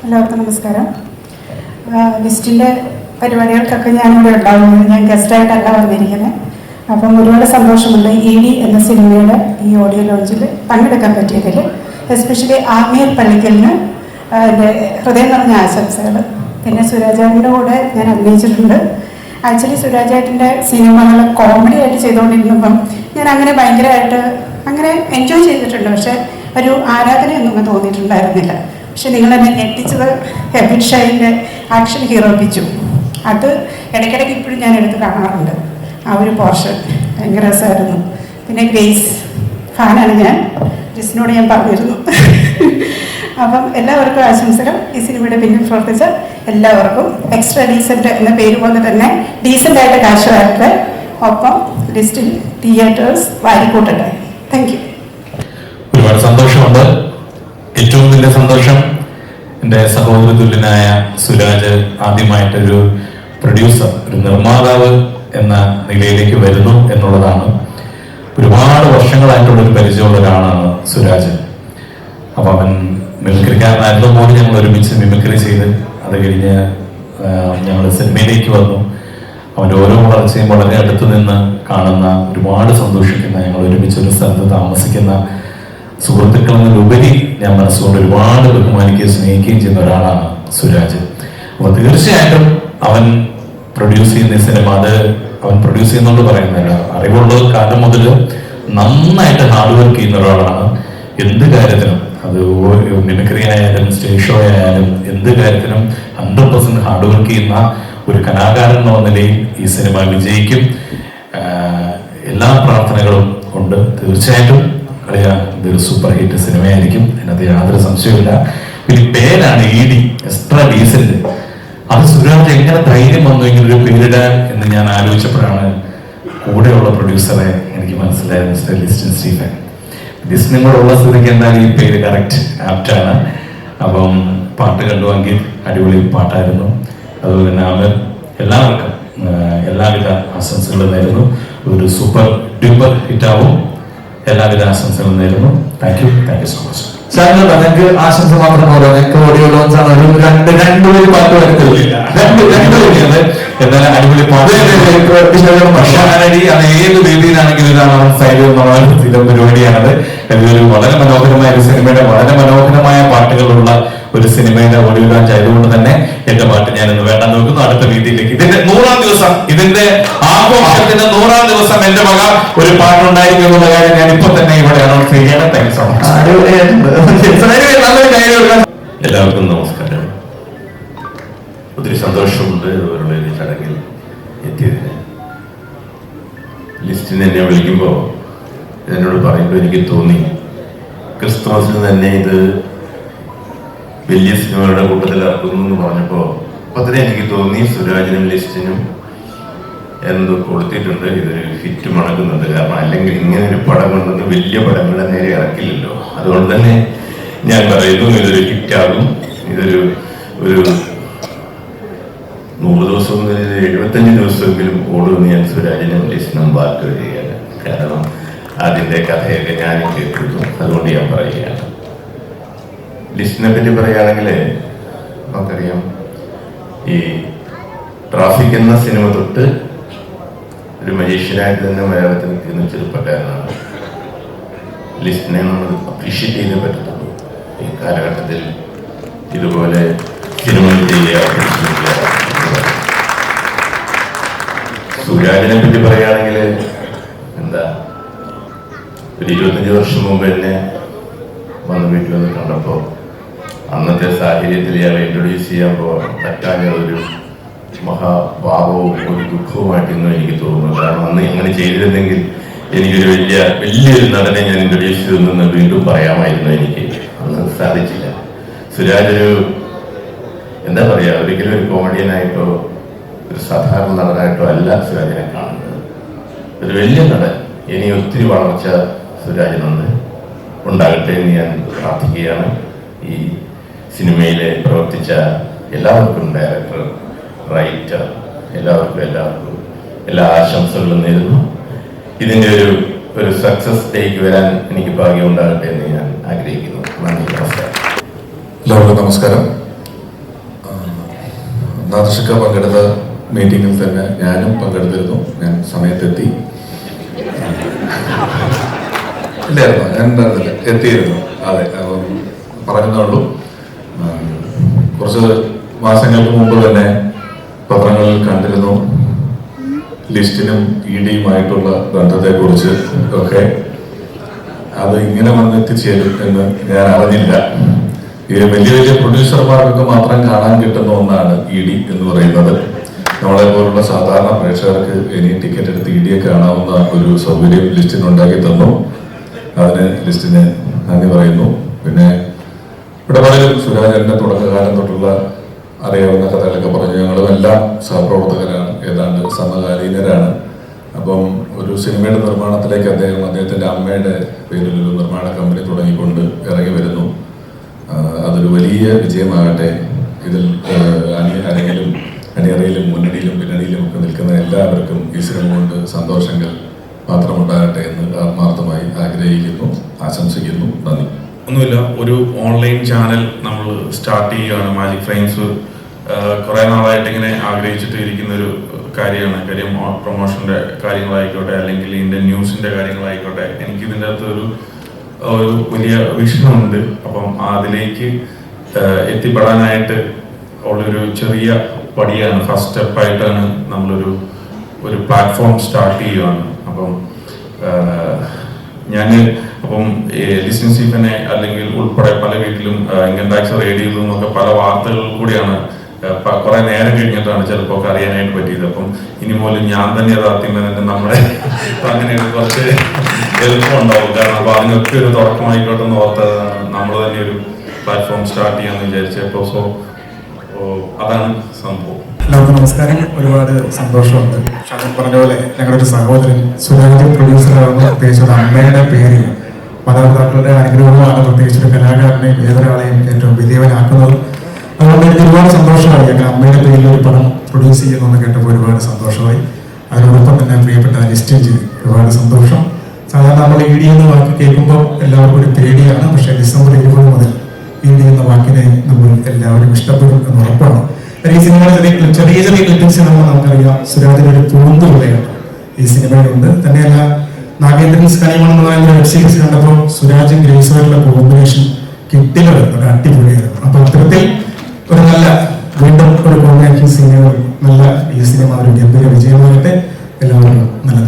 എല്ലാവർക്കും നമസ്കാരം. ലിസ്റ്റിൻ്റെ പരിപാടികൾക്കൊക്കെ ഞാനിവിടെ ഉണ്ടാകുന്നത്, ഞാൻ ഗസ്റ്റായിട്ടല്ല വന്നിരിക്കുന്നത്. അപ്പം ഒരുപാട് സന്തോഷമുണ്ട് ED എന്ന സിനിമയുടെ ഈ ഓഡിയോ ലോഞ്ചിൽ പങ്കെടുക്കാൻ പറ്റിയതിൽ. എസ്പെഷ്യലി ആമിയൽ പള്ളിക്കലിന് എൻ്റെ ഹൃദയം നിറഞ്ഞ ആശംസകൾ. പിന്നെ സുരാജേട്ടൻ്റെ കൂടെ ഞാൻ അഭിനയിച്ചിട്ടുണ്ട്. ആക്ച്വലി സുരാജേട്ടൻ്റെ സിനിമകൾ കോമഡി ആയിട്ട് ചെയ്തുകൊണ്ടിരുന്നപ്പം ഞാൻ അങ്ങനെ ഭയങ്കരമായിട്ട് അങ്ങനെ എൻജോയ് ചെയ്തിട്ടുണ്ട്. പക്ഷേ ഒരു ആരാധനയൊന്നും തോന്നിയിട്ടുണ്ടായിരുന്നില്ല. പക്ഷെ നിങ്ങളെന്നെ ഞെട്ടിച്ചത് ഹെബിൻ ഷൈൻ്റെ ആക്ഷൻ ഹീറോ പിച്ചു. അത് ഇടയ്ക്കിടയ്ക്ക് ഇപ്പോഴും ഞാൻ എടുത്ത് കാണാറുണ്ട്. ആ ഒരു പോർഷൻ ഭയങ്കര രസമായിരുന്നു. പിന്നെ ഗ്രേസ് ഫാനാണ് ഞാൻ, ജിസിനോട് ഞാൻ പറഞ്ഞിരുന്നു. അപ്പം എല്ലാവർക്കും ആശംസകൾ. ഈ സിനിമയുടെ പിന്നിൽ പ്രവർത്തിച്ച എല്ലാവർക്കും. എക്സ്ട്രാ ഡീസൻറ്റ് എന്ന പേര് പോലെ തന്നെ ഡീസൻ്റായിട്ട് കാശ് വരട്ടെ. ഒപ്പം ലിസ്റ്റിൽ തിയേറ്റേഴ്സ് വാരിക്കൂട്ടട്ടെ. Thank you. ഒരുപാട് സന്തോഷമുണ്ട്. ഏറ്റവും വലിയ സന്തോഷം എൻ്റെ സഹോദര തുല്യനായ സുരാജ് ആദ്യമായിട്ടൊരു പ്രൊഡ്യൂസർ, ഒരു നിർമ്മാതാവ് എന്ന നിലയിലേക്ക് വരുന്നു എന്നുള്ളതാണ്. ഒരുപാട് വർഷങ്ങളായിട്ടുള്ളൊരു പരിചയമുള്ള ഒരാളാണ് സുരാജ്. അപ്പം അവൻ മിമിക്രിക്കാരനായിരുന്നു പോലും ഞങ്ങൾ ഒരുമിച്ച് മിമിക്രി ചെയ്ത് അത് കഴിഞ്ഞ് ഞങ്ങൾ സിനിമയിലേക്ക് വന്നു. അവൻ്റെ ഓരോ വളർച്ചയും വളരെ അടുത്തു നിന്ന് കാണുന്ന, ഒരുപാട് സന്തോഷിക്കുന്ന, ഞങ്ങൾ ഒരുമിച്ച് ഒരു സ്ഥലത്ത് താമസിക്കുന്ന സുഹൃത്തുക്കളെന്നതിലുപരി ഞാൻ മനസ്സുകൊണ്ട് ഒരുപാട് ബഹുമാനിക്കുകയും സ്നേഹിക്കുകയും ചെയ്യുന്ന ഒരാളാണ് സുരാജ്. അപ്പോൾ തീർച്ചയായിട്ടും അവൻ പ്രൊഡ്യൂസ് ചെയ്യുന്ന ഈ സിനിമ, അത് അവൻ പ്രൊഡ്യൂസ് ചെയ്യുന്നോണ്ട് പറയുന്നില്ല, അറിവുള്ള കാലം മുതൽ നന്നായിട്ട് ഹാർഡ് വർക്ക് ചെയ്യുന്ന ഒരാളാണ്. എന്ത് കാര്യത്തിനും, അത് മിമിക്രി ആയാലും സ്റ്റേജ് ഷോ ആയാലും എന്ത് കാര്യത്തിനും 100% ഹാർഡ് വർക്ക് ചെയ്യുന്ന ഒരു കലാകാരൻ എന്ന നിലയിൽ ഈ സിനിമ വിജയിക്കും. എല്ലാ പ്രാർത്ഥനകളും ഉണ്ട്. തീർച്ചയായിട്ടും ഇതൊരു സൂപ്പർ ഹിറ്റ് സിനിമയായിരിക്കും, അതിനകത്ത് യാതൊരു സംശയമില്ല. പിന്നെ പേരാണ് ED, എക്സ്ട്രാ ഡീസന്റ്. അത് സുരാജ് എങ്ങനെ ധൈര്യം വന്നു ഇങ്ങനൊരു പേരിടാൻ എന്ന് ഞാൻ ആലോചിച്ചപ്പോഴാണ് കൂടെയുള്ള പ്രൊഡ്യൂസറെ എനിക്ക് മനസ്സിലായത്, മിസ്റ്റർ ലിസ്റ്റിൻ സ്റ്റീഫൻ. ലിസ്റ്റിനും കൂടെ ഉള്ള സ്ഥിതിക്ക് എന്തായാലും ഈ പേര് കറക്റ്റ് ആപ്റ്റാണ്. അപ്പം പാട്ട് കണ്ടുവെങ്കിൽ അടിപൊളി പാട്ടായിരുന്നു. അതുപോലെ തന്നെ അവർ എല്ലാവർക്കും എല്ലാവിധ ആശംസകളും നേരുന്നു. ഒരു സൂപ്പർ ഡ്യൂപ്പർ ഹിറ്റാവും. എല്ലാവിധ ആശംസകളും നേരുന്നു. Thank you so much. ഞങ്ങൾക്ക് ആശംസ മാത്രം പോലെ ഞങ്ങൾക്ക് ഓഡിയോ ലോഞ്ച് ആണ്. രണ്ടുപേര് പാട്ട് വരത്തില്ല, എന്തായാലും അടിപൊളി പാട്ട്. അത് ഏത് വേദിയിലാണെങ്കിലും ഇതാണ് സൈഡ് എന്നുള്ള പരിപാടിയാണത്. ഇതൊരു വളരെ മനോഹരമായ ഒരു സിനിമയുടെ വളരെ മനോഹരമായ പാട്ടുകളുള്ള ഒരു സിനിമയുടെ ഓഡിയോ ലോഞ്ച് ആയതുകൊണ്ട് തന്നെ എന്റെ പാട്ട് ഞാനിന്ന് വേണ്ടാന്ന് നോക്കുന്നു. അടുത്ത വേദിയിലേക്ക് ഇതിന്റെ 100ാം ദിവസം, ഇതിന്റെ ആഘോഷത്തിന്റെ 100ാം ദിവസം എന്റെ മക ഒരു പാട്ടുണ്ടായിരിക്കും എന്നുള്ള കാര്യം ഞാൻ ഇപ്പൊ തന്നെ ഇവിടെ അനൗൺസ് ചെയ്യുകയാണ്. Thank you so much. എല്ലാവർക്കും നമസ്കാരം. ഒത്തിരി സന്തോഷമുണ്ട് ഇവരുടെ ഈ ചടങ്ങിൽ എത്തിയതിന്. ലിസ്റ്റിന് എന്നെ വിളിക്കുമ്പോൾ എന്നോട് പറയുമ്പോൾ എനിക്ക് തോന്നി, ക്രിസ്തുമസിന് തന്നെ ഇത് വലിയ സിനിമകളുടെ കൂട്ടത്തിൽ ഇറക്കുന്നു എന്ന് പറഞ്ഞപ്പോൾ അപ്പം തന്നെ എനിക്ക് തോന്നി സുരാജിനും ലിസ്റ്റിനും എന്തോ കൊടുത്തിട്ടുണ്ട്, ഇതൊരു ഹിറ്റ് മണക്കുന്നുണ്ട്. കാരണം അല്ലെങ്കിൽ ഇങ്ങനെ ഒരു പടം കൊണ്ടൊന്ന് വലിയ പടങ്ങളെ നേരെ ഇറക്കില്ലല്ലോ. അതുകൊണ്ട് തന്നെ ഞാൻ പറയുന്നു, ഇതൊരു ഹിറ്റാകും. ഇതൊരു 100 ദിവസം 75 ദിവസമെങ്കിലും ഓടുമെന്ന് ഞാൻ സുരാജിനും ലിസ്റ്റിനും വാക്ക് വരികയാണ്. കാരണം അതിൻ്റെ കഥയൊക്കെ ഞാനും കേട്ടിരുന്നു. അതുകൊണ്ട് ഞാൻ പറയുകയാണ്. ലിസ്റ്റിനെ പറ്റി പറയുകയാണെങ്കിൽ നമുക്കറിയാം, ഈ ട്രാഫിക് എന്ന സിനിമ തൊട്ട് ഒരു മജീഷ്യനായിട്ട് തന്നെ മലയാളത്തിൽ നിൽക്കുന്ന ചെറുപ്പക്കാരനാണ്. ലിസ്റ്റിനെ നമ്മൾ അപ്രീഷിയേറ്റ് ചെയ്തേ പറ്റത്തുള്ളൂ. ഈ കാലഘട്ടത്തിൽ ഇതുപോലെ സിനിമകൾ ചെയ്യുക. സുരാജിനെ പറ്റി പറയുകയാണെങ്കിൽ എന്താ, ഒരു 25 വർഷം മുമ്പ് എന്നെ വന്ന് വീട്ടിൽ വന്ന് കണ്ടപ്പോൾ അന്നത്തെ സാഹചര്യത്തിൽ ഇയാളെ ഇൻട്രൊഡ്യൂസ് ചെയ്യാൻ പറ്റാൻ ഒരു മഹാഭാവവും ഒരു ദുഃഖവുമായിട്ടൊന്നും എനിക്ക് തോന്നുന്നു. കാരണം അന്ന് അങ്ങനെ ചെയ്തിരുന്നെങ്കിൽ എനിക്കൊരു വലിയൊരു നടനെ ഞാൻ ഇൻട്രൊഡ്യൂസ് ചെയ്തെന്ന് വീണ്ടും പറയാമായിരുന്നു. എനിക്ക് അന്ന് സാധിച്ചില്ല. സുരാജ് ഒരു എന്താ പറയുക, ഒരിക്കലും ഒരു കോമഡിയനായിട്ടോ ഒരു സാധാരണ നടനായിട്ടോ അല്ല സുരാജിനെ കാണുന്നത്. ഒരു വലിയ നടൻ. ഇനി ഒത്തിരി വളർച്ച സുരാജിനുണ്ട്, ഉണ്ടാകട്ടെ എന്ന് ഞാൻ പ്രാർത്ഥിക്കുകയാണ്. ഈ സിനിമയിൽ പ്രവർത്തിച്ച എല്ലാവർക്കും, ഡയറക്ടർ, റൈറ്റർ, എല്ലാവർക്കും എല്ലാ ആശംസകളും നേരുന്നു. ഇതിൻ്റെ ഒരു സക്സസ് ഡേക്ക് വരാൻ എനിക്ക് ഭാഗ്യം ഉണ്ടാകട്ടെ എന്ന് ഞാൻ ആഗ്രഹിക്കുന്നു. നന്ദി, നമസ്കാരം. എല്ലാവർക്കും നമസ്കാരം. നാദർഷിക്ക പങ്കെടുത്ത മീറ്റിങ്ങിൽ തന്നെ ഞാനും പങ്കെടുത്തിരുന്നു. ഞാൻ സമയത്തെത്തി. ഇല്ലായിരുന്നു, ഞാൻ ഉണ്ടായിരുന്നില്ല, എത്തിയിരുന്നു. അതെ, അപ്പം പറയുന്നേ ഉള്ളൂ. കുറച്ച് മാസങ്ങൾക്ക് മുമ്പ് തന്നെ പത്രങ്ങളിൽ കണ്ടിരുന്നു ലിസ്റ്റിനും ഇഡിയുമായിട്ടുള്ള ബന്ധത്തെക്കുറിച്ച് ഒക്കെ. അത് ഇങ്ങനെ വന്നെത്തിച്ചേരും എന്ന് ഞാൻ അറിഞ്ഞില്ല. ഈ വലിയ വലിയ പ്രൊഡ്യൂസർമാർക്കൊക്കെ മാത്രം കാണാൻ കിട്ടുന്ന ഒന്നാണ് ഇഡി എന്ന് പറയുന്നത്. നമ്മളെ പോലുള്ള സാധാരണ പ്രേക്ഷകർക്ക് ഇനി ടിക്കറ്റ് എടുത്ത് ഇഡിയെ കാണാവുന്ന ഒരു സൗകര്യം ലിസ്റ്റിന് ഉണ്ടാക്കി തന്നു. അതിന് ലിസ്റ്റിന് നന്ദി പറയുന്നു. പിന്നെ ഇവിടെ പലരും സുരാജന്റെ തുടക്കകാലം തൊട്ടുള്ള അറിയാവുന്ന കഥകളൊക്കെ പറഞ്ഞു. ഞങ്ങളും എല്ലാം സഹപ്രവർത്തകരാണ്, ഏതാണ്ട് സമകാലീനരാണ്. അപ്പം ഒരു സിനിമയുടെ നിർമ്മാണത്തിലേക്ക് അദ്ദേഹത്തിന്റെ അമ്മയുടെ പേരിൽ ഒരു നിർമ്മാണ കമ്പനി തുടങ്ങിക്കൊണ്ട് ഇറങ്ങി വരുന്നു. അതൊരു വലിയ വിജയമാകട്ടെ. ഇതിൽ അണിയറയിലും മുന്നണിയിലും പിന്നണിയിലും ഒക്കെ നിൽക്കുന്ന എല്ലാവർക്കും ഈ സിനിമ കൊണ്ട് സന്തോഷങ്ങൾ മാത്രമുണ്ടാകട്ടെ എന്ന് ആത്മാർത്ഥമായി ആഗ്രഹിക്കുന്നു, ആശംസിക്കുന്നു. നന്ദി. ഒന്നുമില്ല, ഒരു ഓൺലൈൻ ചാനൽ നമ്മൾ സ്റ്റാർട്ട് ചെയ്യുകയാണ്. മാജിക് ഫ്രെയിംസ് കുറേ നാളായിട്ട് ഇങ്ങനെ ആഗ്രഹിച്ചിട്ട് ഇരിക്കുന്ന ഒരു കാര്യമാണ്. കാര്യം പ്രൊമോഷൻ്റെ കാര്യങ്ങളായിക്കോട്ടെ, അല്ലെങ്കിൽ ഇന്ത്യൻ ന്യൂസിൻ്റെ കാര്യങ്ങളായിക്കോട്ടെ, എനിക്ക് ഇതിൻ്റെ അകത്ത് ഒരു വലിയ വിഷനുണ്ട്. അപ്പം അതിലേക്ക് എത്തിപ്പെടാനായിട്ട് ഉള്ളൊരു ചെറിയ പടിയാണ്, ഫസ്റ്റ് സ്റ്റെപ്പായിട്ടാണ് നമ്മളൊരു പ്ലാറ്റ്ഫോം സ്റ്റാർട്ട് ചെയ്യുകയാണ്. അപ്പം ലിസ്റ്റിൻ സ്റ്റീഫനെ അല്ലെങ്കിൽ ഉൾപ്പെടെ പല വീട്ടിലും ഇൻകം ടാക്സ് റേഡിയോയിൽ നിന്നൊക്കെ പല വാർത്തകൾ കൂടിയാണ് കുറെ നേരം കഴിഞ്ഞിട്ടാണ് ചിലപ്പോൾ അറിയാനായിട്ട് പറ്റിയത്. അപ്പം ഇനി പോലും ഞാൻ തന്നെ യഥാർത്ഥ്യം എന്നിട്ട് നമ്മുടെ അങ്ങനെ കുറച്ച് എളുപ്പമുണ്ടാവും. കാരണം അപ്പൊ അതിനൊക്കെ ഒരു തുടക്കമായിക്കോട്ടെ എന്ന് ഓർത്തതാണ് നമ്മൾ തന്നെ ഒരു പ്ലാറ്റ്ഫോം സ്റ്റാർട്ട് ചെയ്യാന്ന് വിചാരിച്ചപ്പോൾ. സോ അതാണ് സംഭവം. എല്ലാവർക്കും നമസ്കാരം. ഒരുപാട് സന്തോഷമുണ്ട്. ഷാജൻ പറഞ്ഞ പോലെ ഞങ്ങളുടെ ഒരു സഹോദരൻ സുരാജ് പ്രൊഡ്യൂസറാകുന്ന പ്രത്യേകിച്ച് ഒരു അമ്മയുടെ പേരിൽ മാതാപിതാക്കളുടെ അനുഗ്രഹമാണ് പ്രത്യേകിച്ച് ഒരു കലാകാരനെയും ഏതൊരാളെയും ഏറ്റവും വലിയവനാക്കുന്നത്. അതുകൊണ്ട് എനിക്ക് ഒരുപാട് സന്തോഷമായി. ഞങ്ങൾ അമ്മയുടെ പേരിൽ ഒരു പടം പ്രൊഡ്യൂസ് ചെയ്യുന്നതെന്ന് കേട്ടപ്പോൾ ഒരുപാട് സന്തോഷമായി. അതിനോടൊപ്പം തന്നെ പ്രിയപ്പെട്ട ലിസ്റ്റ് ഒരുപാട് സന്തോഷം. സാധാരണ നമ്മൾ ഇഡി എന്ന വാക്ക് കേൾക്കുമ്പോൾ എല്ലാവർക്കും ഒരു പേടിയാണ്. പക്ഷേ ഡിസംബർ 20 മുതൽ ഇഡി എന്ന വാക്കിനെ നമ്മൾ എല്ലാവരും ഇഷ്ടപ്പെടും എന്ന് ഉറപ്പാണ്. ഈ സിനിമയുടെ ചെറിയ ചെറിയ ക്ലിപ്പിംഗ്സ് നമുക്കറിയാം സുരാജിന്റെ ഒരു പൂന്തുള്ളയാണ് ഈ സിനിമയിലുണ്ട്. തന്നെയല്ല, നാഗേന്ദ്രൻസ് കണിമൺ എന്ന വെബ് സീരീസ് കണ്ടപ്പോൾ സുരാജും ഗ്രേസുമായിട്ടുള്ള കോമ്പിനേഷൻ കിട്ടില്ല, അടിപൊളിയായിരുന്നു. അപ്പൊ അത്തരത്തിൽ ഒരു നല്ല വീണ്ടും ഒരു കോമ്പിനേഷൻ സിനിമ നല്ല ഈ സിനിമ ഒരു ഗംഭീര വിജയമാകട്ടെ. എല്ലാവർക്കും നല്ല